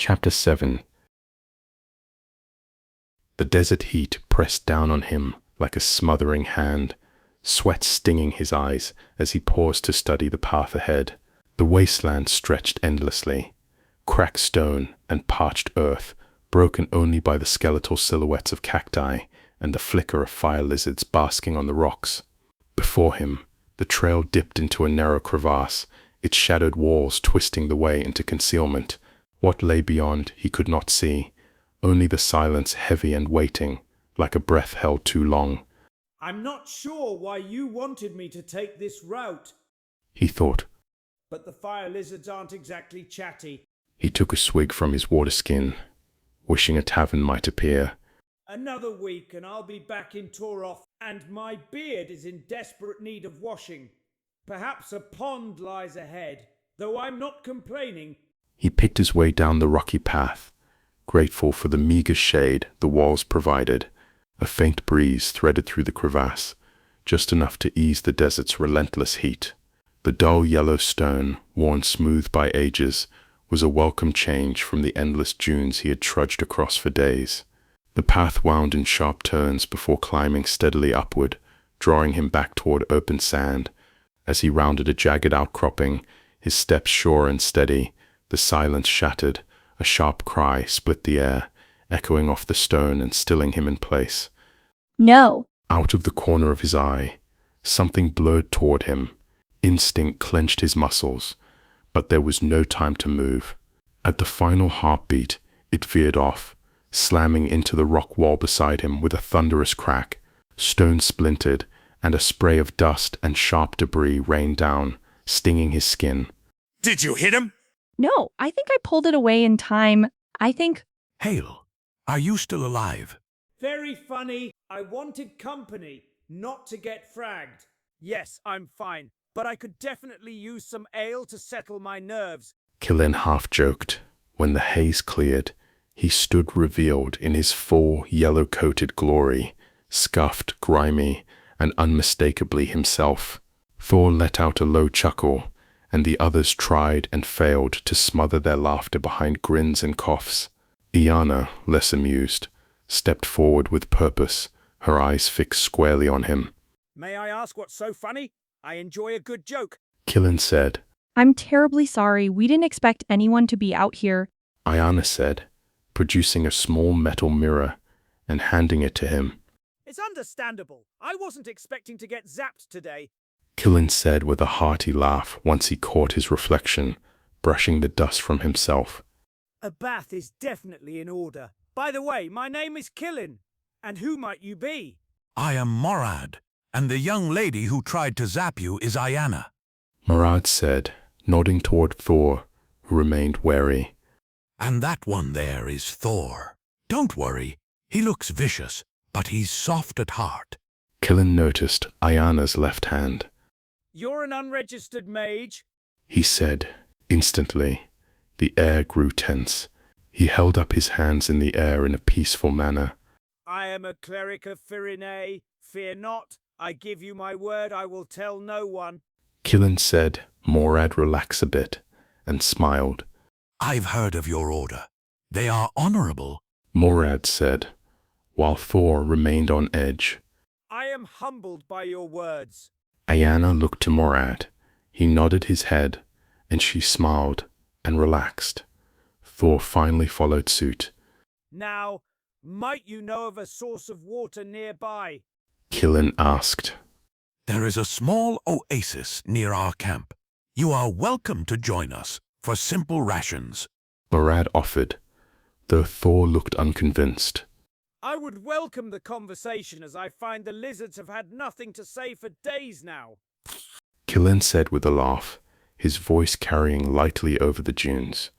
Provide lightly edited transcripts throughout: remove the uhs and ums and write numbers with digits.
Chapter 7. The desert heat pressed down on him like a smothering hand, sweat stinging his eyes as he paused to study the path ahead. The wasteland stretched endlessly, cracked stone and parched earth, broken only by the skeletal silhouettes of cacti and the flicker of fire lizards basking on the rocks. Before him, the trail dipped into a narrow crevasse, its shadowed walls twisting the way into concealment. What lay beyond he could not see, only the silence heavy and waiting, like a breath held too long. I'm not sure why you wanted me to take this route, he thought. But the fire lizards aren't exactly chatty. He took a swig from his water skin, wishing a tavern might appear. Another week and I'll be back in Norof, and my beard is in desperate need of washing. Perhaps a pond lies ahead, though I'm not complaining. He picked his way down the rocky path, grateful for the meager shade the walls provided. A faint breeze threaded through the crevasse, just enough to ease the desert's relentless heat. The dull yellow stone, worn smooth by ages, was a welcome change from the endless dunes he had trudged across for days. The path wound in sharp turns before climbing steadily upward, drawing him back toward open sand. As he rounded a jagged outcropping, his steps sure and steady, the silence shattered. A sharp cry split the air, echoing off the stone and stilling him in place. No! Out of the corner of his eye, something blurred toward him. Instinct clenched his muscles, but there was no time to move. At the final heartbeat, it veered off, slamming into the rock wall beside him with a thunderous crack. Stone splintered, and a spray of dust and sharp debris rained down, stinging his skin. Did you hit him? No, I think I pulled it away in time. Hale, are you still alive? Very funny. I wanted company, not to get fragged. Yes, I'm fine, but I could definitely use some ale to settle my nerves. Killin half joked. When the haze cleared, he stood revealed in his full, yellow-coated glory, scuffed, grimy, and unmistakably himself. Thor let out a low chuckle, and the others tried and failed to smother their laughter behind grins and coughs. Iana, less amused, stepped forward with purpose, her eyes fixed squarely on him. May I ask what's so funny? I enjoy a good joke. Killin said. I'm terribly sorry. We didn't expect anyone to be out here. Iana said, producing a small metal mirror and handing it to him. It's understandable. I wasn't expecting to get zapped today. Killin said with a hearty laugh once he caught his reflection, brushing the dust from himself. A bath is definitely in order. By the way, my name is Killin. And who might you be? I am Morad, and the young lady who tried to zap you is Iana. Morad said, nodding toward Thor, who remained wary. And that one there is Thor. Don't worry, he looks vicious, but he's soft at heart. Killin noticed Iana's left hand. You're an unregistered mage? He said. Instantly, the air grew tense. He held up his hands in the air in a peaceful manner. I am a cleric of Firine. Fear not. I give you my word I will tell no one. Killin said. Morad relaxed a bit and smiled. I've heard of your order. They are honorable. Morad said, while Thor remained on edge. I am humbled by your words. Iana looked to Morad. He nodded his head, and she smiled and relaxed. Thor finally followed suit. Now, might you know of a source of water nearby? Killin asked. There is a small oasis near our camp. You are welcome to join us for simple rations. Morad offered, though Thor looked unconvinced. I would welcome the conversation, as I find the lizards have had nothing to say for days now. Killin said with a laugh, his voice carrying lightly over the dunes.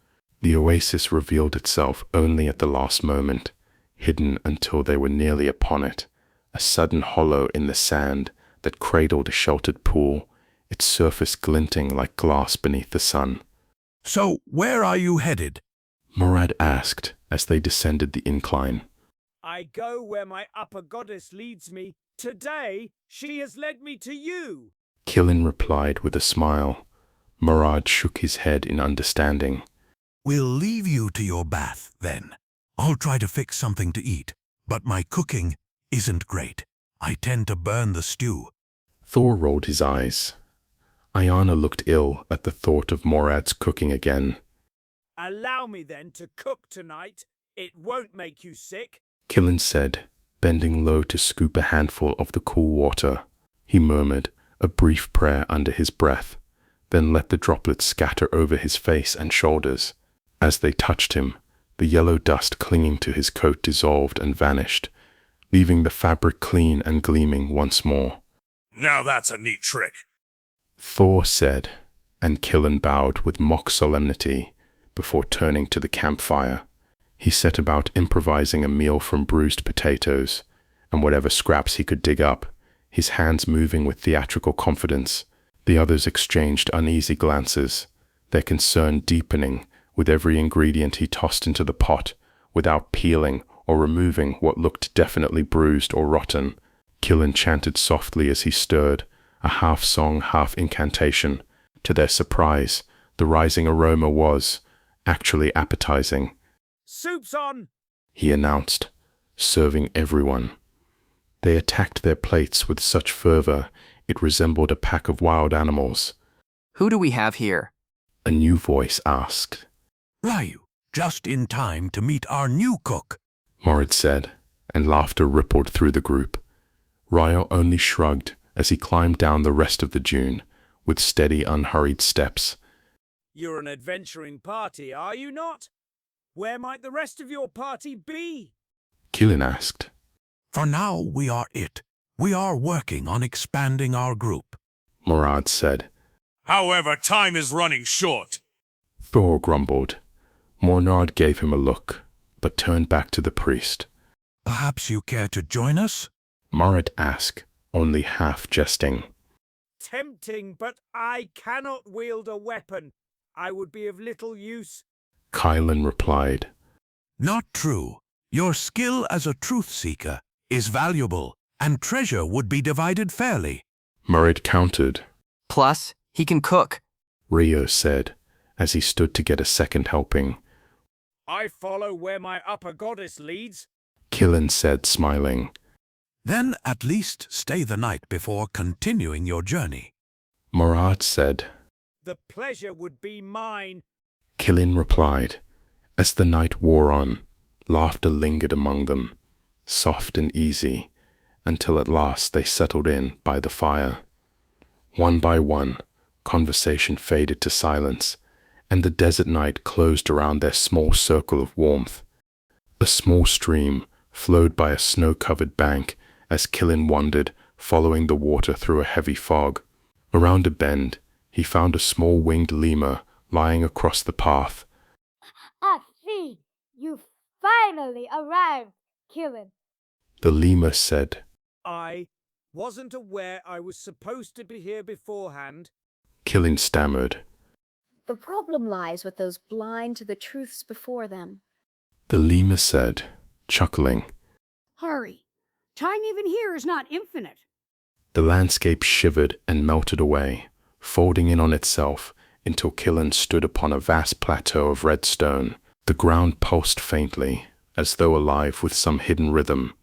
The oasis revealed itself only at the last moment, hidden until they were nearly upon it, a sudden hollow in the sand that cradled a sheltered pool, its surface glinting like glass beneath the sun. So, where are you headed? Morad asked as they descended the incline. I go where my upper goddess leads me. Today, she has led me to you. Killin replied with a smile. Morad shook his head in understanding. We'll leave you to your bath, then. I'll try to fix something to eat, but my cooking isn't great. I tend to burn the stew. Thor rolled his eyes. Ayana looked ill at the thought of Morad's cooking again. Allow me then to cook tonight. It won't make you sick. Killen said, bending low to scoop a handful of the cool water. He murmured a brief prayer under his breath, then let the droplets scatter over his face and shoulders. As they touched him, the yellow dust clinging to his coat dissolved and vanished, leaving the fabric clean and gleaming once more. Now that's a neat trick, Thor said, and Killen bowed with mock solemnity before turning to the campfire. He set about improvising a meal from bruised potatoes and whatever scraps he could dig up, his hands moving with theatrical confidence. The others exchanged uneasy glances, their concern deepening with every ingredient he tossed into the pot without peeling or removing what looked definitely bruised or rotten. Killen chanted softly as he stirred, a half-song, half-incantation. To their surprise, the rising aroma was actually appetizing. Soup's on! He announced, serving everyone. They attacked their plates with such fervor it resembled a pack of wild animals. Who do we have here? A new voice asked. Ryu, just in time to meet our new cook, Morad said, and laughter rippled through the group. Ryo only shrugged as he climbed down the rest of the dune with steady, unhurried steps. You're an adventuring party, are you not? Where might the rest of your party be? Killen asked. For now, we are it. We are working on expanding our group, Morad said. However, time is running short. Thor grumbled. Mornard gave him a look, but turned back to the priest. Perhaps you care to join us? Morad asked, only half jesting. Tempting, but I cannot wield a weapon. I would be of little use. Kylan replied. Not true. Your skill as a truth-seeker is valuable, and treasure would be divided fairly. Morad countered. Plus, he can cook. Rio said, as he stood to get a second helping. I follow where my upper goddess leads. Killen said, smiling. Then at least stay the night before continuing your journey. Morad said. The pleasure would be mine. Killen replied. As the night wore on, laughter lingered among them, soft and easy, until at last they settled in by the fire. One by one, conversation faded to silence, and the desert night closed around their small circle of warmth. A small stream flowed by a snow-covered bank as Killen wandered, following the water through a heavy fog. Around a bend, he found a small winged lemur lying across the path. I see. You finally arrived, Killen. The lemur said. I wasn't aware I was supposed to be here beforehand. Killen stammered. The problem lies with those blind to the truths before them. The lemur said, chuckling. Hurry. Time even here is not infinite. The landscape shivered and melted away, folding in on itself until Killen stood upon a vast plateau of red stone. The ground pulsed faintly, as though alive with some hidden rhythm,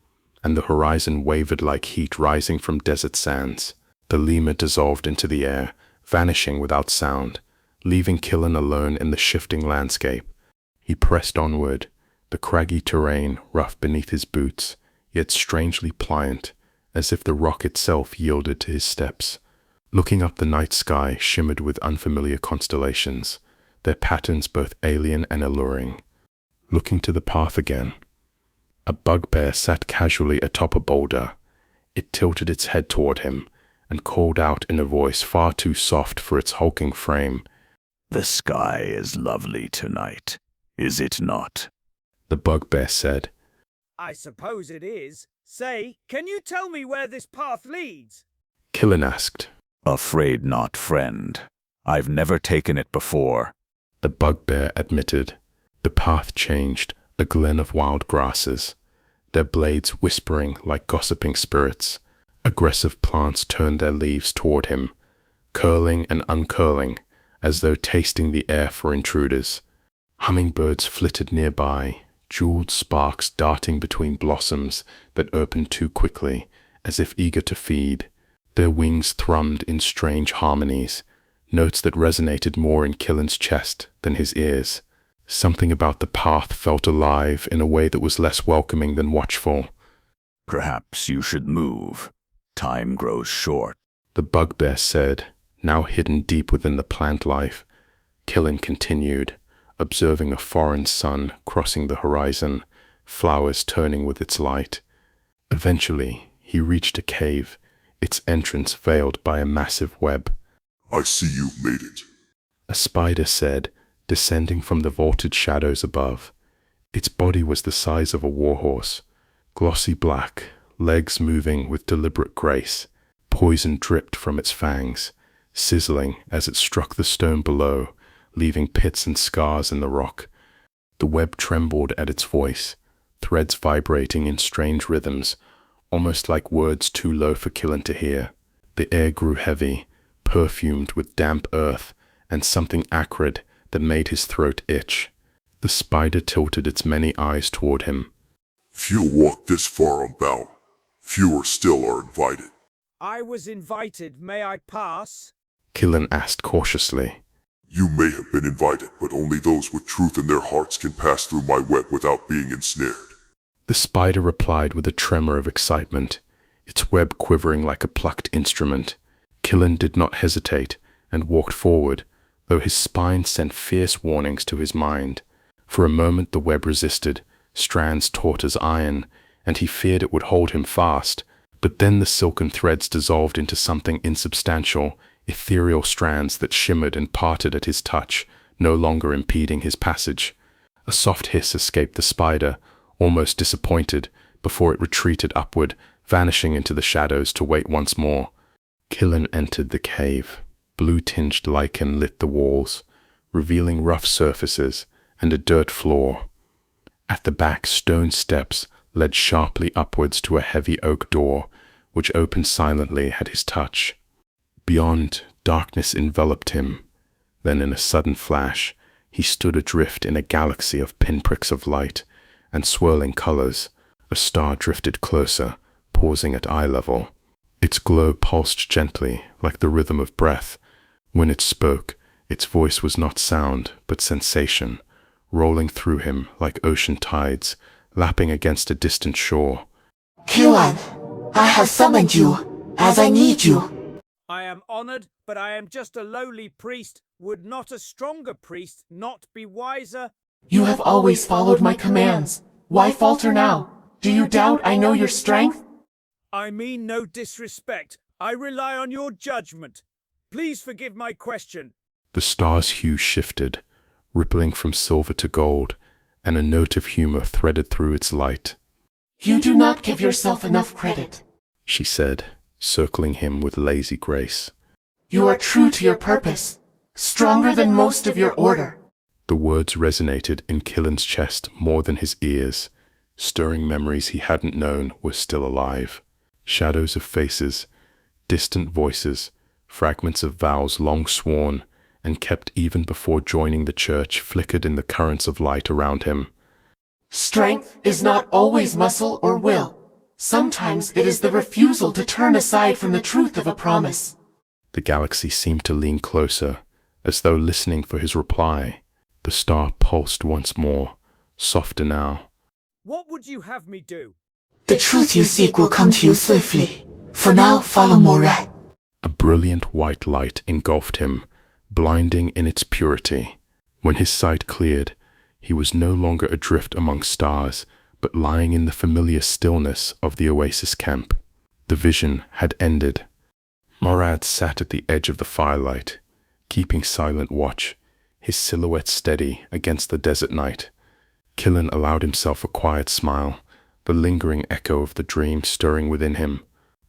and the horizon wavered like heat rising from desert sands. The lemur dissolved into the air, vanishing without sound, leaving Killen alone in the shifting landscape. He pressed onward, the craggy terrain rough beneath his boots, yet strangely pliant, as if the rock itself yielded to his steps. Looking up, the night sky shimmered with unfamiliar constellations, their patterns both alien and alluring. Looking to the path again, a bugbear sat casually atop a boulder. It tilted its head toward him and called out in a voice far too soft for its hulking frame. The sky is lovely tonight, is it not? The bugbear said. I suppose it is. Say, can you tell me where this path leads? Killen asked. Afraid not, friend. I've never taken it before. The bugbear admitted. The path changed, a glen of wild grasses, their blades whispering like gossiping spirits. Aggressive plants turned their leaves toward him, curling and uncurling, as though tasting the air for intruders. Hummingbirds flitted nearby, jeweled sparks darting between blossoms that opened too quickly, as if eager to feed. Their wings thrummed in strange harmonies, notes that resonated more in Killen's chest than his ears. Something about the path felt alive in a way that was less welcoming than watchful. Perhaps you should move. Time grows short. The bugbear said, now hidden deep within the plant life. Killen continued, observing a foreign sun crossing the horizon, flowers turning with its light. Eventually, he reached a cave, its entrance veiled by a massive web. I see you've made it. A spider said, descending from the vaulted shadows above. Its body was the size of a warhorse, glossy black, legs moving with deliberate grace. Poison dripped from its fangs, sizzling as it struck the stone below, leaving pits and scars in the rock. The web trembled at its voice, threads vibrating in strange rhythms, almost like words too low for Killen to hear. The air grew heavy, perfumed with damp earth and something acrid that made his throat itch. The spider tilted its many eyes toward him. Few walk this far unbound. Fewer still are invited. I was invited. May I pass? Killen asked cautiously. You may have been invited, but only those with truth in their hearts can pass through my web without being ensnared. The spider replied with a tremor of excitement, its web quivering like a plucked instrument. Killen did not hesitate and walked forward, though his spine sent fierce warnings to his mind. For a moment the web resisted, strands taut as iron, and he feared it would hold him fast. But then the silken threads dissolved into something insubstantial, ethereal strands that shimmered and parted at his touch, no longer impeding his passage. A soft hiss escaped the spider, almost disappointed, before it retreated upward, vanishing into the shadows to wait once more. Killen entered the cave. Blue-tinged lichen lit the walls, revealing rough surfaces and a dirt floor. At the back, stone steps led sharply upwards to a heavy oak door, which opened silently at his touch. Beyond, darkness enveloped him. Then in a sudden flash, he stood adrift in a galaxy of pinpricks of light and swirling colors. A star drifted closer, pausing at eye level. Its glow pulsed gently, like the rhythm of breath. When it spoke, its voice was not sound, but sensation, rolling through him like ocean tides, lapping against a distant shore. Killen, I have summoned you, as I need you. I am honored, but I am just a lowly priest. Would not a stronger priest not be wiser? You have always followed my commands. Why falter now? Do you doubt I know your strength? I mean no disrespect. I rely on your judgment. Please forgive my question. The star's hue shifted, rippling from silver to gold, and a note of humor threaded through its light. You do not give yourself enough credit, she said, circling him with lazy grace. You are true to your purpose, stronger than most of your order. The words resonated in Killen's chest more than his ears. Stirring memories he hadn't known were still alive. Shadows of faces, distant voices, fragments of vows long sworn and kept even before joining the church flickered in the currents of light around him. Strength is not always muscle or will. Sometimes it is the refusal to turn aside from the truth of a promise. The galaxy seemed to lean closer, as though listening for his reply. The star pulsed once more, softer now. What would you have me do? The truth you seek will come to you swiftly. For now, follow Moret. A brilliant white light engulfed him, blinding in its purity. When his sight cleared, he was no longer adrift among stars, but lying in the familiar stillness of the oasis camp. The vision had ended. Morad sat at the edge of the firelight, keeping silent watch, his silhouette steady against the desert night. Killen allowed himself a quiet smile, the lingering echo of the dream stirring within him.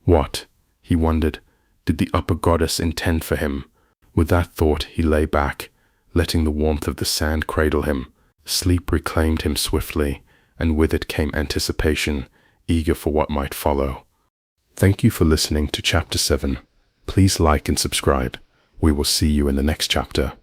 What, he wondered, did the upper goddess intend for him? With that thought he lay back, letting the warmth of the sand cradle him. Sleep reclaimed him swiftly, and with it came anticipation, eager for what might follow. Thank you for listening to Chapter 7. Please like and subscribe. We will see you in the next chapter.